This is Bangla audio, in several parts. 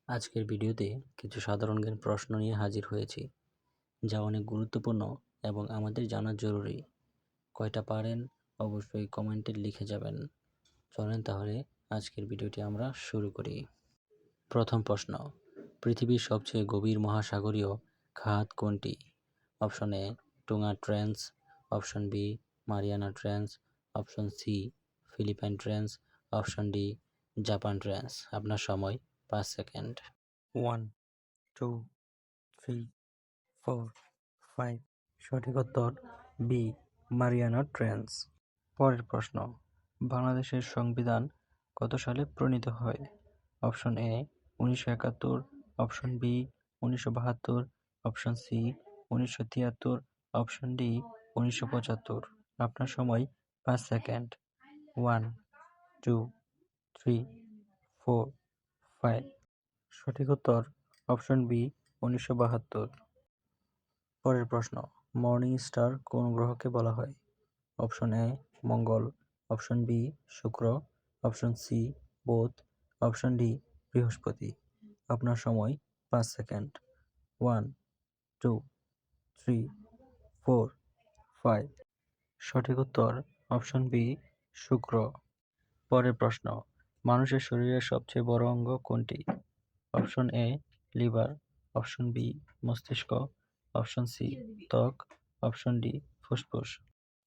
আজকের ভিডিওতে কিছু সাধারণ জ্ঞান প্রশ্ন নিয়ে হাজির হয়েছি, যা অনেক গুরুত্বপূর্ণ এবং আমাদের জানা জরুরি। কয়টা পারেন অবশ্যই কমেন্টে লিখে যাবেন। চলেন তাহলে আজকের ভিডিওটি আমরা শুরু করি। প্রথম প্রশ্ন, পৃথিবীর সবচেয়ে গভীর মহাসাগরীয় খাত কোনটি? Option A Tonga trench, option B Mariana trench, option C Philippine trench, option D Japan trench. আপনার সময় 5 সেকেন্ড। 1, 2, 3, 4, 5। সঠিক উত্তর বি, মারিয়ানা ট্রেঞ্চ। পরের প্রশ্ন, বাংলাদেশের সংবিধান কত সালে প্রণীত হয়? Option A 1971, option B 1972, option C 1973, option D 1975। আপনার সময় 5 সেকেন্ড। 1, 2, 3, 4, 5। সঠিক উত্তর অপশন বি 1972। পরের প্রশ্ন, মর্নিং স্টার কোন গ্রহকে বলা হয়? অপশন এ মঙ্গল, অপশন বি শুক্র, অপশন সি বুধ, অপশন ডি বৃহস্পতি। আপনার সময় 5 সেকেন্ড। 1, 2, 3, 4, 5। সঠিক উত্তর অপশন বি শুক্র। পরের প্রশ্ন, মানুষের শরীরের সবচেয়ে বড় অঙ্গ কোনটি? Option A liver, option B মস্তিষ্ক, অপশন সি ত্বক, অপশন ডি ফুসফুস।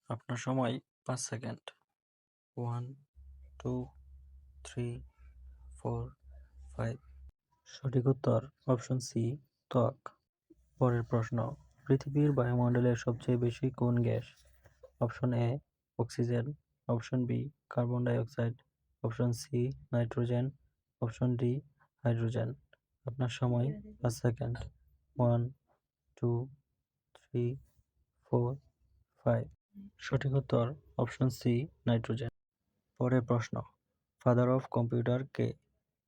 আপনার সময় 5 সেকেন্ড। 1, 2, 3, 4, 5। সঠিক উত্তর অপশন সি ত্বক। পরের প্রশ্ন, পৃথিবীর বায়ুমণ্ডলের সবচেয়ে বেশি কোন gas? Option A oxygen, option B carbon die oxide, option C nitrogen, option D hydrogen. আপনার সময় 5 সেকেন্ড। 1, 2, 3, 4, 5। সঠিক উত্তর অপশন সি নাইট্রোজেন। পরের প্রশ্ন, ফাদার অফ কম্পিউটার কে?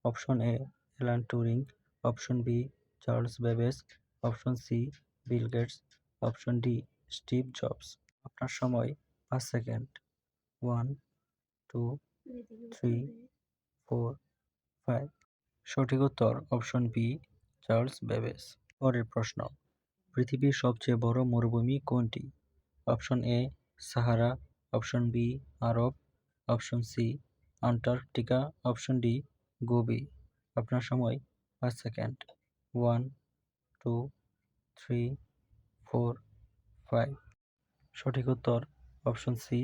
Option A Alan Turing, option B Charles Babbage, option C Bill Gates, option D Steve Jobs. আপনার সময় 5 সেকেন্ড। 1, 2, 3, 4, 5। সঠিক উত্তর অপশন বি চার্লস বেবেজ। পরের প্রশ্ন, পৃথিবীর সবচেয়ে বড় মরুভূমি কোনটি? Option A Sahara, option B আরব, option C Antarctica, option D Gobi. আপনার সময় 5 সেকেন্ড। 1, 2, 3, 4, 5। সঠিক উত্তর অপশন সি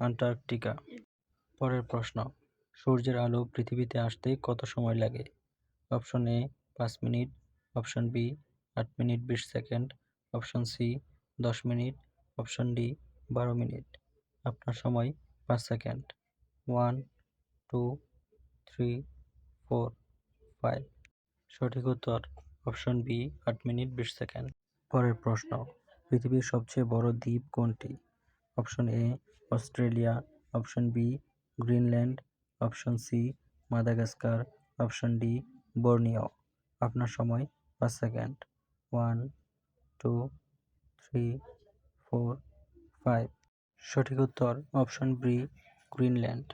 আন্টার্কটিকা। পরের প্রশ্ন, সূর্যের আলো পৃথিবীতে আসতে কত সময় লাগে? Option A 5 minute, option B 8 minute 20 second, option C 10 minute, option D 12 minute. আপনার সময় 5 সেকেন্ড। 1, 2, 3, 4, 5। সঠিক উত্তর অপশন বি 8 মিনিট 20 সেকেন্ড। পরের প্রশ্ন, পৃথিবীর সবচেয়ে বড় দ্বীপ কোনটি? Option A Australia, option B Greenland, option C Madagascar, option D Borneo. আপনার সময় 5 সেকেন্ড। 1, 2, 3, 4, 5। সঠিক উত্তর অপশন বি গ্রিনল্যান্ড।